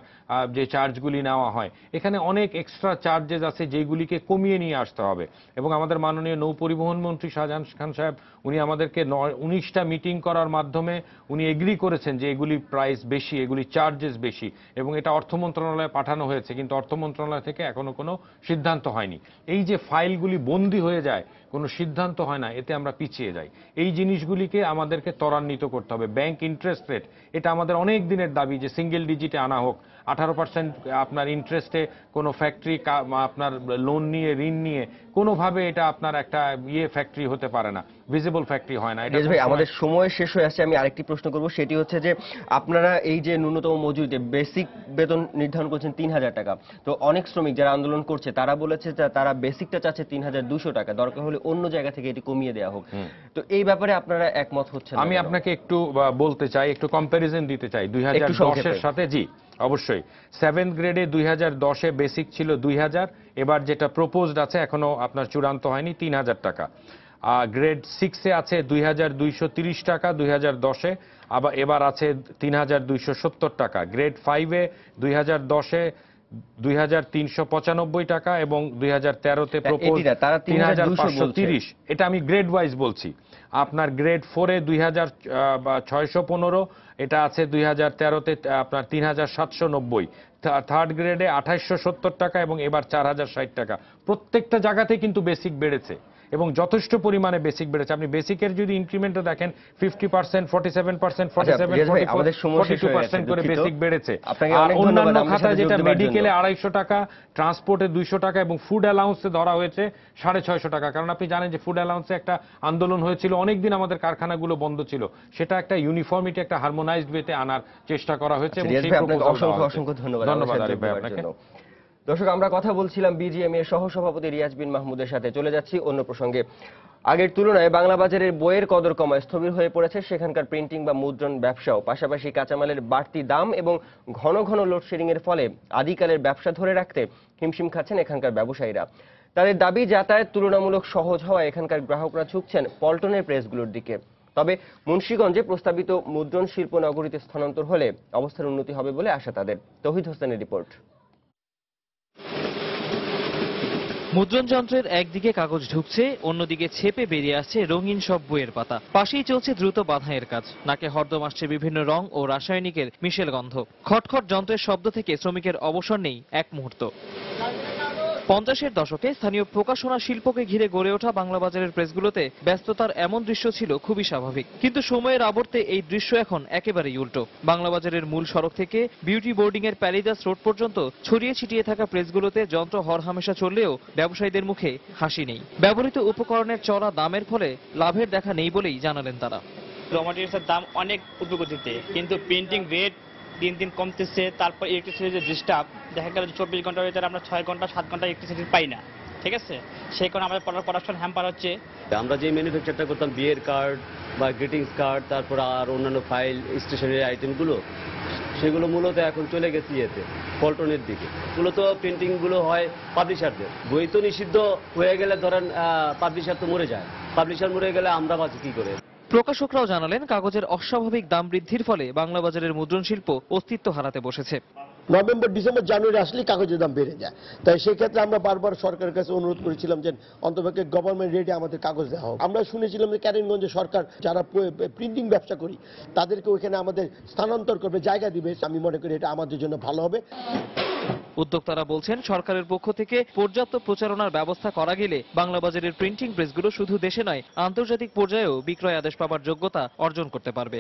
[SPEAKER 5] যে চার্জগুলি নেওয়া হয়, এখানে অনেক এক্সট্রা চার্জেস আছে, যেগুলিকে কমিয়ে নিয়ে আসতে হবে। এবং আমাদের মাননীয় নৌ পরিবহন মন্ত্রী শাহজাহান খান সাহেব, উনি আমাদেরকে 19টা মিটিং করার মাধ্যমে উনি এগ্রি করেছেন যে এগুলি প্রাইস বেশি, এগুলি চার্জেস বেশি, এবং এটা অর্থ মন্ত্রণালয়ে পাঠানো হয়েছে, কিন্তু অর্থ মন্ত্রণালয় থেকে এখনো কোনো সিদ্ধান্ত হয়নি। এই যে ফাইলগুলি বন্দী হয়ে যায়, কোনো সিদ্ধান্ত হয় না, এতে আমরা পিছিয়ে যাই। এই জিনিসগুলিকে আমাদেরকে ত্বরান্বিত করতে হবে। ব্যাংক ইন্টারেস্ট রেট, এটা আমাদের অনেক দিনের দাবি যে সিঙ্গেল ডিজিটে আনা হোক। 18% আপনার ইন্টারেস্টে কোনো ফ্যাক্টরি আপনার লোন নিয়ে ঋণ নিয়ে কোনোভাবে এটা আপনার একটা ফ্যাক্টরি হতে পারে না, ভিজিবল ফ্যাক্টরি হয় না। এটা
[SPEAKER 1] ভাই আমাদের সময় শেষ হয়ে আসছে, আমি আরেকটি প্রশ্ন করব, সেটি হচ্ছে যে আপনারা এই যে ন্যূনতম মজুরিতে বেসিক বেতন নির্ধারণ করছেন 3000 টাকা, তো অনেক শ্রমিক যারা আন্দোলন করছে তারা বলেছে যে তারা বেসিকটা চাচ্ছে 3200 টাকা, দরকার হলে অন্য জায়গা থেকে এটি কমিয়ে দেওয়া হোক। তো এই ব্যাপারে আপনারা একমত হচ্ছেন?
[SPEAKER 5] আমি আপনাকে একটু বলতে চাই, একটু কম্প্যারিজন দিতে চাই 2010-এর সাথে। জি অবশ্যই, 7th গ্রেডে 2010-এ বেসিক ছিল 2000, এবার যেটা প্রপোজড আছে এখনো আপনার চূড়ান্ত হয়নি 3000 টাকা। গ্রেড 6-এ আছে 2230 টাকা 2010-এ, আবার এবার আছে 3270 টাকা। গ্রেড 5-এ 2010-এ 2395 টাকা এবং 2013-তে প্রপোজ 3530। এটা আমি গ্রেড ওয়াইজ বলছি। আপনার গ্রেড 4-এ 2615, এটা আছে 2013-তে আপনার 3790। থার্ড গ্রেডে 2870 টাকা এবং এবার 4060 টাকা। প্রত্যেকটা জায়গাতে কিন্তু বেসিক বেড়েছে এবং যথেষ্ট পরিমাণে বেসিক বেড়েছে। আপনি বেসিকের যদি ইনক্রিমেন্টও দেখেন 50%, 47%, 42% করে বেসিক বেড়েছে। আর অন্যান্য খাতায় যেটা মেডিকেলে 250 টাকা, ট্রান্সপোর্টে 200 টাকা এবং ফুড অ্যালাউন্সে ধরা হয়েছে 650 টাকা। কারণ আপনি জানেন যে ফুড অ্যালাউন্সে একটা আন্দোলন হয়েছিল, অনেকদিন আমাদের কারখানাগুলো বন্ধ ছিল, সেটা একটা ইউনিফর্মিটি, একটা হারমোনাইজড ওয়েতে আনার চেষ্টা করা হয়েছে।
[SPEAKER 1] অসংখ্য ধন্যবাদ আরিফ ভাই আপনাকে। দর্শক, আমরা কথা বলছিলাম বিজিএমএ এর সহসভাপতি রিয়াজ বিন মাহমুদের সাথে। চলে যাচ্ছি অন্য প্রসঙ্গে। আগের তুলনায় বাংলা বাজারের বইয়ের কদর কমায় স্থবির হয়ে পড়েছে সেখানকার প্রিন্টিং বা মুদ্রণ ব্যবসাও। পাশাপাশি কাঁচামালের বাড়তি দাম এবং ঘন ঘন লোডশেডিং এর ফলে আদিকালের ব্যবসা ধরে রাখতে হিমশিম খাচ্ছেন এখানকার ব্যবসায়ীরা। তাদের দাবি, যাতায়াত তুলনামূলক সহজ হওয়ায় এখানকার গ্রাহকরা ঝুঁকছেন পল্টনের প্রেসগুলোর দিকে। তবে মুন্সিগঞ্জে প্রস্তাবিত মুদ্রণ শিল্প নগরীতে স্থানান্তর হলে অবস্থার উন্নতি হবে বলে আশা তাদের। তৌহিদ হোসেনের রিপোর্ট।
[SPEAKER 6] মুদ্রণ যন্ত্রের একদিকে কাগজ ঢুকছে, অন্যদিকে ছেপে বেরিয়ে আসছে রঙিন সব বইয়ের পাতা। পাশেই চলছে দ্রুত বাঁধাইয়ের কাজ। নাকে হরদম আসছে বিভিন্ন রং ও রাসায়নিকের মিশেল গন্ধ। খটখট যন্ত্রের শব্দ থেকে শ্রমিকের অবসর নেই এক মুহূর্ত। 50-এর দশকে স্থানীয় প্রকাশনা শিল্পকে ঘিরে গড়ে ওঠা বাংলা বাজারের প্রেসগুলোতে ব্যস্ততার এমন দৃশ্য ছিল খুবই স্বাভাবিক। কিন্তু সময়ের আবর্তে এই দৃশ্য এখন একেবারেই উল্টো। বাংলা বাজারের মূল সড়ক থেকে বিউটি বোর্ডিং এর প্যারিদাস রোড পর্যন্ত ছড়িয়ে ছিটিয়ে থাকা প্রেসগুলোতে যন্ত্র হরহামেশা চললেও ব্যবসায়ীদের মুখে হাসি নেই। ব্যবহৃত উপকরণের চড়া দামের ফলে লাভের দেখা নেই বলেই জানালেন তারা।
[SPEAKER 7] র ম্যাটেরিয়ালসের দাম অনেক উদ্যোগতিতে, কিন্তু প্রিন্টিং রেট দিন দিন কমতেছে। তারপর ইলেকট্রিসিটি যে ডিস্টার্ব, দেখা গেল 24 ঘন্টার ভিতরে আমরা 6 ঘন্টা 7 ঘন্টা ইলেকট্রিসিটি পাই না, ঠিক আছে? সেই কারণে আমাদের প্রোডাকশন হ্যাম্পার হচ্ছে।
[SPEAKER 8] আমরা যে ম্যানুফ্যাকচারটা করতাম বিয়ের কার্ড বা গ্রিটিংস কার্ড, তারপর আর অন্যান্য ফাইল স্টেশনারি আইটেমগুলো, সেগুলো মূলত এখন চলে গেছে পল্টনের দিকে। মূলত প্রিন্টিংগুলো হয় পাবলিশারদের। বই তো নিষিদ্ধ হয়ে গেলে ধরেন পাবলিশার তো মরে যায়, পাবলিশার মরে গেলে আমরা বাঁচি কি করে?
[SPEAKER 6] প্রকাশকরাও জানালেন, কাগজের অস্বাভাবিক দাম বৃদ্ধির ফলে বাংলা বাজারের মুদ্রণ শিল্প অস্তিত্ব হারাতে বসেছে।
[SPEAKER 9] নভেম্বর, ডিসেম্বর, জানুয়ারি আসলেই কাগজের দাম বেড়ে যায়। তাই সেই ক্ষেত্রে আমরা বারবার সরকারের কাছে অনুরোধ করেছিলাম যে অন্তপক্ষে গভর্নমেন্ট রেটে আমাদের কাগজ দেওয়া হোক। আমরা শুনেছিলাম যে ক্যারিমগঞ্জে সরকার যারা প্রিন্টিং ব্যবসা করি তাদেরকে ওইখানে আমাদের স্থানান্তর করবে, জায়গা দিবে। আমি মনে করি এটা আমাদের জন্য ভালো হবে।
[SPEAKER 6] উদ্যোক্তারা বলছেন, সরকারের পক্ষ থেকে পর্যাপ্ত প্রচারণার ব্যবস্থা করা গেলে বাংলা বাজারের প্রিন্টিং প্রেসগুলো শুধু দেশে নয়, আন্তর্জাতিক পর্যায়েও বিক্রয় আদেশ পাবার যোগ্যতা অর্জন করতে পারবে।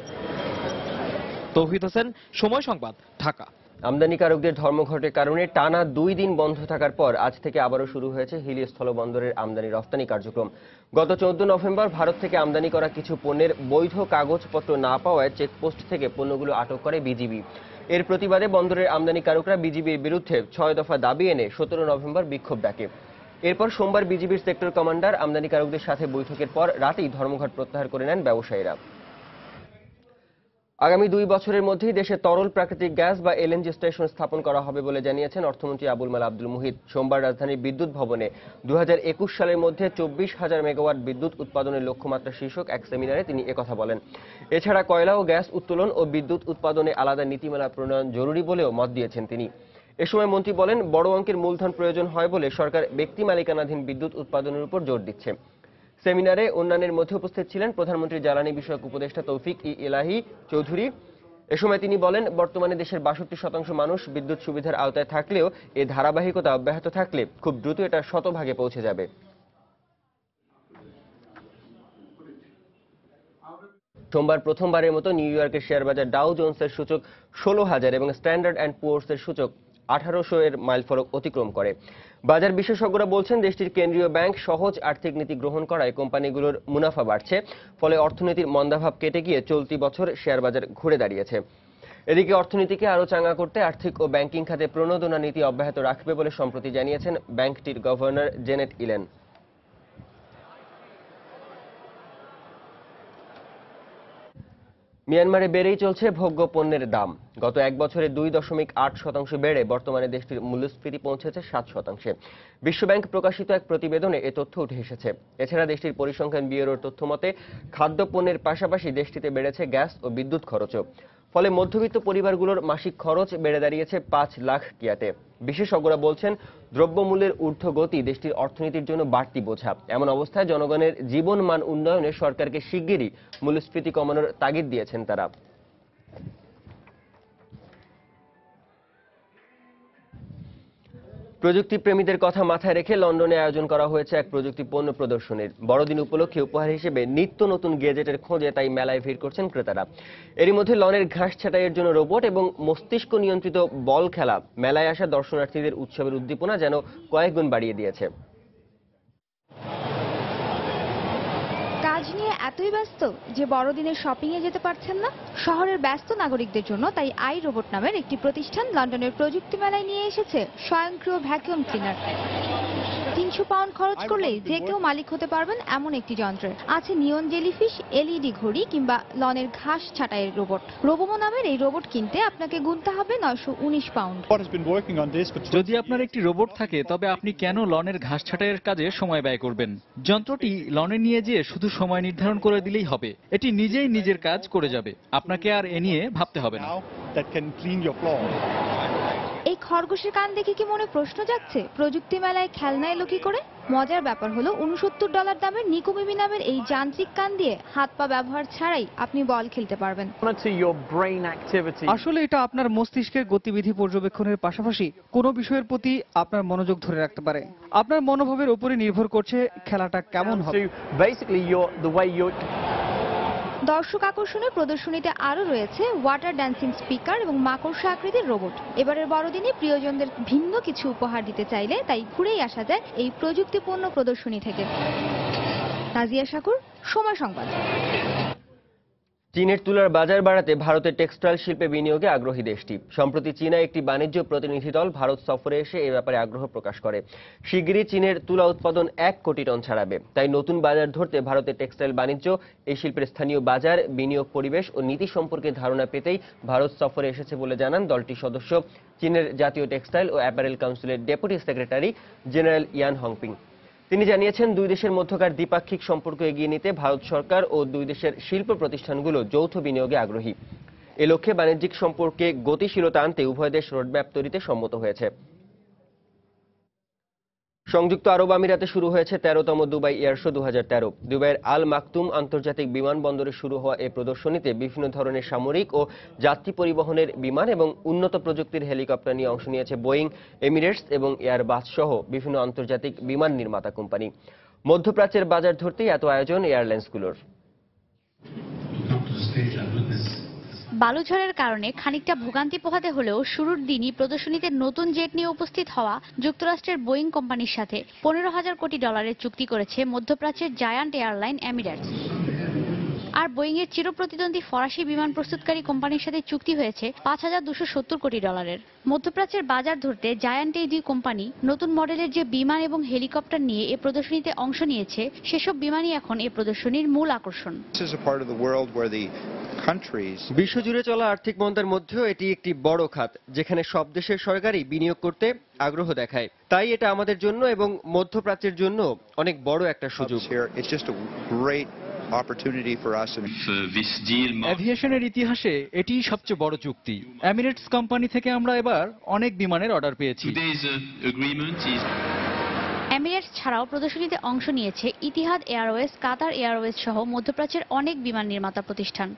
[SPEAKER 6] তৌহিদ হোসেন, সময় সংবাদ, ঢাকা।
[SPEAKER 1] আমদানিকারকদের ধর্মঘটের কারণে টানা 2 দিন বন্ধ থাকার পর আজ থেকে আবারও শুরু হয়েছে হিলি স্থলবন্দরের আমদানি রফতানি কার্যক্রম। গত 14 নভেম্বর ভারত থেকে আমদানি করা কিছু পণ্যের বৈধ কাগজপত্র না পাওয়ায় চেকপোস্ট থেকে পণ্যগুলো আটক করে বিজিবি। এর প্রতিবাদে বন্দরের আমদানিকারকরা বিজিবির বিরুদ্ধে 6 দফা দাবি এনে 17 নভেম্বর বিক্ষোভ ডাকে। এরপর সোমবার বিজিবির সেক্টর কমান্ডার আমদানিকারকদের সাথে বৈঠকের পর রাতেই ধর্মঘট প্রত্যাহার করে নেন ব্যবসায়ীরা। আগামী 2 বছরের মধ্যেই দেশে তরল প্রাকৃতিক গ্যাস বা এলএনজি স্টেশন স্থাপন করা হবে বলে জানিয়েছেন অর্থমন্ত্রী আবুল মাল আব্দুল মুহিত। সোমবার রাজধানীর বিদ্যুৎ ভবনে 2021 সালের মধ্যে 24,000 মেগাওয়াট বিদ্যুৎ উৎপাদনের লক্ষ্যমাত্রা শীর্ষক এক সেমিনারে তিনি একথা বলেন। এছাড়া কয়লা ও গ্যাস উত্তোলন ও বিদ্যুৎ উৎপাদনে আলাদা নীতিমালা প্রণয়ন জরুরি বলেও মত দিয়েছেন তিনি। এ সময় মন্ত্রী বলেন, বড় অঙ্কের মূলধন প্রয়োজন হয় বলে সরকার ব্যক্তি মালিকানাধীন বিদ্যুৎ উৎপাদনের উপর জোর দিচ্ছে। সেমিনারে অন্যান্যের মধ্যে উপস্থিত ছিলেন প্রধানমন্ত্রীর জ্বালানি বিষয়ক উপদেষ্টা তৌফিক ই ইলাহি চৌধুরী। এ সময় তিনি বলেন, বর্তমানে দেশের 62% মানুষ বিদ্যুৎ সুবিধার আওতায় থাকলেও এই ধারাবাহিকতা অব্যাহত থাকলে খুব দ্রুত এটা শতভাগে পৌঁছে যাবে। সোমবার প্রথমবারের মতো নিউ ইয়র্কের শেয়ার বাজার ডাও জোন্সের সূচক 16,000 এবং স্ট্যান্ডার্ড অ্যান্ড পুয়ার্সের সূচক 1800 এর মাইলফলক অতিক্রম করে। বাজার বিশেষজ্ঞরা বলছেন দেশটির কেন্দ্রীয় ব্যাংক সহজ আর্থিক নীতি গ্রহণ করায় কোম্পানিগুলোর মুনাফা বাড়ছে, ফলে অর্থনীতির মন্দাভাব কেটে গিয়ে চলতি বছর শেয়ার বাজার ঘুরে দাঁড়িয়েছে। এদিকে অর্থনীতিকে আরও চাঙ্গা করতে আর্থিক ও ব্যাংকিং খাতে প্রণোদনা নীতি অব্যাহত রাখবে বলে সম্প্রতি জানিয়েছেন ব্যাংকটির গভর্নর জেনেট ইলেন। মিয়ানমারে বেড়েই চলছে ভোগ্য পণ্যের দাম। গত এক বছরে 2.8% বেড়ে বর্তমানে দেশটির মূল্যস্ফীতি পৌঁছেছে 7%। বিশ্বব্যাংক প্রকাশিত এক প্রতিবেদনে এ তথ্য উঠে এসেছে। এছাড়া দেশটির পরিসংখ্যান ব্যুরোর তথ্য মতে খাদ্যপণ্যের পাশাপাশি দেশটিতে বেড়েছে গ্যাস ও বিদ্যুৎ খরচও। ফলে মধ্যবিত্ত পরিবারগুলোর মাসিক খরচ বেড়ে দাঁড়িয়েছে 5 লাখ কিয়াতে। বিশেষজ্ঞরা বলছেন দ্রব্যমূল্যের ঊর্ধ্বগতি দেশটির অর্থনীতির জন্য বাড়তি বোঝা। এমন অবস্থায় জনগণের জীবনমান উন্নয়নে সরকারকে শিগগিরই মূল্যস্ফীতি কমানোর তাগিদ দিয়েছেন তারা। প্রযুক্তি প্রেমীদের কথা মাথায় রেখে লন্ডনে আয়োজন করা হয়েছে এক প্রযুক্তি পণ্য প্রদর্শনীর। বড়দিন উপলক্ষে উপহার হিসেবে নিত্য নতুন গেজেটের খোঁজে তাই মেলায় ভিড় করছেন ক্রেতারা। এরই মধ্যে লনের ঘাস ছাঁটাইয়ের জন্য রোবট এবং মস্তিষ্ক নিয়ন্ত্রিত বল খেলা মেলায় আসা দর্শনার্থীদের উৎসবের উদ্দীপনা যেন কয়েক গুণ বাড়িয়ে দিয়েছে।
[SPEAKER 10] কাজ নিয়ে এতই ব্যস্ত যে বড়দিনে শপিং এ যেতে পারছেন না? শহরের ব্যস্ত নাগরিকদের জন্য তাই আই রোবট নামের একটি প্রতিষ্ঠান লন্ডনের প্রযুক্তি মেলায় নিয়ে এসেছে স্বয়ংক্রিয় ভ্যাকুয়াম ক্লিনার। 300 পাউন্ড খরচ করলেই যে কেউ মালিক হতে পারবেন এমন একটি যন্ত্রের। আছে নিয়ন জেলিফিশ, এলইডি ঘড়ি কিংবা লনের ঘাস ছাঁটাইয়ের রোবট। রোবোমো নামের এই রোবট কিনতে আপনাকে গুনতে হবে 919 পাউন্ড।
[SPEAKER 11] যদি আপনার একটি রোবট থাকে তবে আপনি কেন লনের ঘাস ছাঁটাইয়ের কাজে সময় ব্যয় করবেন? যন্ত্রটি লনে নিয়ে যেয়ে শুধু সময় নির্ধারণ করে দিলেই হবে। এটি নিজেই নিজের কাজ করে যাবে, আপনাকে আর এ নিয়ে ভাবতে হবে না।
[SPEAKER 10] এই খরগোশের কান দেখে কি মনে প্রশ্ন জাগছে প্রযুক্তি মেলায় খেলনা এলো কি করে? মজার ব্যাপার হলো $69 দামের নিকোমিমি নামের এই যান্ত্রিক কান দিয়ে হাত পা ব্যবহার ছাড়াই আপনি বল খেলতে পারবেন।
[SPEAKER 11] আসলে এটা আপনার মস্তিষ্কের গতিবিধি পর্যবেক্ষণের পাশাপাশি কোনো বিষয়ের প্রতি আপনার মনোযোগ ধরে রাখতে পারে। আপনার মনোভাবের উপরে নির্ভর করছে খেলাটা কেমন হবে।
[SPEAKER 10] দর্শক আকর্ষণের প্রদর্শনীতে আরো রয়েছে ওয়াটার ড্যান্সিং স্পিকার এবং মাকড়সা আকৃতির রোবট। এবারের বড়দিনে প্রিয়জনদের ভিন্ন কিছু উপহার দিতে চাইলে তাই ঘুরেই আসা যায় এই প্রযুক্তিপূর্ণ প্রদর্শনী থেকে। নাজিয়া শাকুর, সময় সংবাদ।
[SPEAKER 1] চীনের তুলার বাজার বাড়াতে ভারতের টেক্সটাইল শিল্পে বিনিয়োগে আগ্রহী দেশটি। সম্প্রতি চীনা একটি বাণিজ্য প্রতিনিধি দল ভারত সফরে এসে এ ব্যাপারে আগ্রহ প্রকাশ করে। শিগগিরই চীনের তুলা উৎপাদন 1 কোটি টন ছাড়াবে। তাই নতুন বাজার ধরতে ভারতের টেক্সটাইল বাণিজ্য, এই শিল্পের স্থানীয় বাজার, বিনিয়োগ পরিবেশ ও নীতি সম্পর্কে ধারণা পেতেই ভারত সফরে এসেছে বলে জানান দলটির সদস্য চীনের জাতীয় টেক্সটাইল ও অ্যাপারেল কাউন্সিলের ডেপুটি সেক্রেটারি জেনারেল ইয়ান হংপিং। তিনি জানিয়েছেন দুই দেশের মধ্যকার দ্বিপাক্ষিক সম্পর্ক এগিয়ে নিতে ভারত সরকার ও দুই দেশের শিল্প প্রতিষ্ঠানগুলো যৌথ বিনিয়োগে আগ্রহী। এ লক্ষ্যে বাণিজ্যিক সম্পর্কে গতিশীলতা আনতে উভয় দেশ রোডম্যাপ তৈরিতে সম্মত হয়েছে। সংযুক্ত আরব আমিরাতে শুরু হয়েছে 13তম দুবাই এয়ার শো 2013। দুবাইয়ের আল মাকতুম আন্তর্জাতিক বিমানবন্দরে শুরু হওয়া এই প্রদর্শনীতে বিভিন্ন ধরনের সামরিক ও যাত্রী পরিবহনের বিমান এবং উন্নত প্রযুক্তির হেলিকপ্টার নিয়ে অংশ নিয়েছে বোয়িং, এমিরেটস এবং এয়ারবাস সহ বিভিন্ন আন্তর্জাতিক বিমান নির্মাতা কোম্পানি। মধ্যপ্রাচ্যের বাজার ধরতেই এত আয়োজন এয়ারলাইন্সগুলোর।
[SPEAKER 12] বালুঝড়ের কারণে খানিকটা ভোগান্তি পোহাতে হলেও শুরুর দিনই প্রদর্শনীতে নতুন জেট নিয়ে উপস্থিত হওয়া যুক্তরাষ্ট্রের বোয়িং কোম্পানির সাথে $15,000 কোটি চুক্তি করেছে মধ্যপ্রাচ্যের জায়ান্ট এয়ারলাইন এমিরেটস। আর বোয়িং এর চিরপ্রতিদ্বন্দ্বী ফরাসি বিমান প্রস্তুতকারী কোম্পানির সাথে চুক্তি হয়েছে $5,270 কোটি। মধ্যপ্রাচ্যের বাজার ধরতে জায়ান্ট এই দুই কোম্পানি নতুন মডেলের যে বিমান এবং হেলিকপ্টার নিয়ে এ প্রদর্শনীতে অংশ নিয়েছে সেসব বিমানই এখন এ প্রদর্শনীর মূল আকর্ষণ।
[SPEAKER 1] বিশ্বজুড়ে চলা আর্থিক মন্দার মধ্যেও এটি একটি বড় খাত যেখানে সব দেশের সরকারই বিনিয়োগ করতে আগ্রহ দেখায়। তাই এটা আমাদের জন্য এবং মধ্যপ্রাচ্যের জন্য অনেক বড় একটা সুযোগ।
[SPEAKER 11] এভিয়েশনের ইতিহাসে এটি সবচেয়ে বড় চুক্তি। এমিরেটস কোম্পানি থেকে আমরা এবার অনেক বিমানের অর্ডার পেয়েছি।
[SPEAKER 12] এমিরেটস ছাড়াও প্রদর্শনীতে অংশ নিয়েছে ইতিহাদ এয়ারওয়েজ, কাতার এয়ারওয়েজ সহ মধ্যপ্রাচ্যের অনেক বিমান নির্মাতা প্রতিষ্ঠান।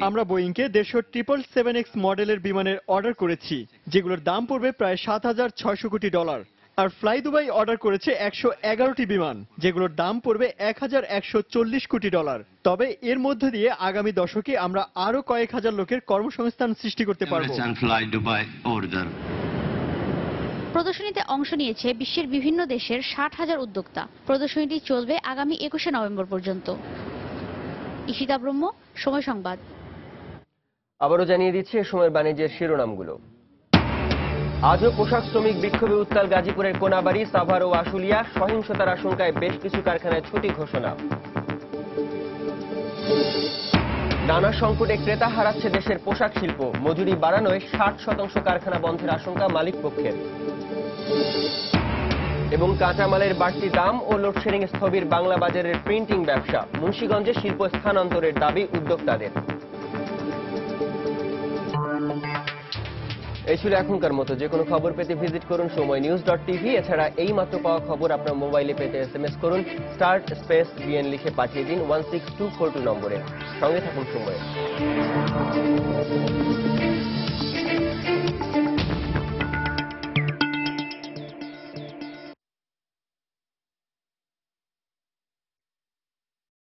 [SPEAKER 13] আমরা বোয়িংকে 777X মডেলের বিমানের অর্ডার করেছি যেগুলোর দাম পড়বে প্রায় $7,600 কোটি। আর ফ্লাই দুবাই অর্ডার করেছে 111টি বিমান, যেগুলোর দাম পড়বে $1140 কোটি। তবে এর মধ্য দিয়ে আগামী দশকে আমরা আরো কয়েক হাজার লোকের কর্মসংস্থান সৃষ্টি করতে পারব।
[SPEAKER 12] প্রদর্শনীতে অংশ নিয়েছে বিশ্বের বিভিন্ন দেশের 60,000 উদ্যোক্তা। প্রদর্শনীটি চলবে আগামী 21শে নভেম্বর পর্যন্ত। ঈশিতা ব্রহ্ম, সময় সংবাদ।
[SPEAKER 1] আবারও জানিয়ে দিচ্ছি এ সময়ের বাণিজ্যের শিরোনামগুলো। আজও পোশাক শ্রমিক বিক্ষোভে উত্তাল গাজীপুরের কোনাবাড়ি, সাভার ও আশুলিয়া। সহিংসতার আশঙ্কায় বেশ কিছু কারখানায় ছুটি ঘোষণা। নানা সংকটে ক্রেতা হারাচ্ছে দেশের পোশাক শিল্প। মজুরি বাড়ানোয় 60% কারখানা বন্ধের আশঙ্কা মালিক পক্ষের। এবং কাঁচামালের বাড়তি দাম ও লোডশেডিং স্থবির বাংলা বাজারের প্রিন্টিং ব্যবসা। মুন্সিগঞ্জে শিল্প স্থানান্তরের দাবি উদ্যোক্তাদের। এই ছিল এখনকার মতো। যে কোনো খবর পেতে ভিজিট করুন সময়নিউজ.tv। এছাড়া এই মাত্র পাওয়া খবর আপনার মোবাইলে পেতে SMS করুন *BN লিখে পাঠিয়ে দিন 16242 নম্বরে। সঙ্গে থাকুন সময়।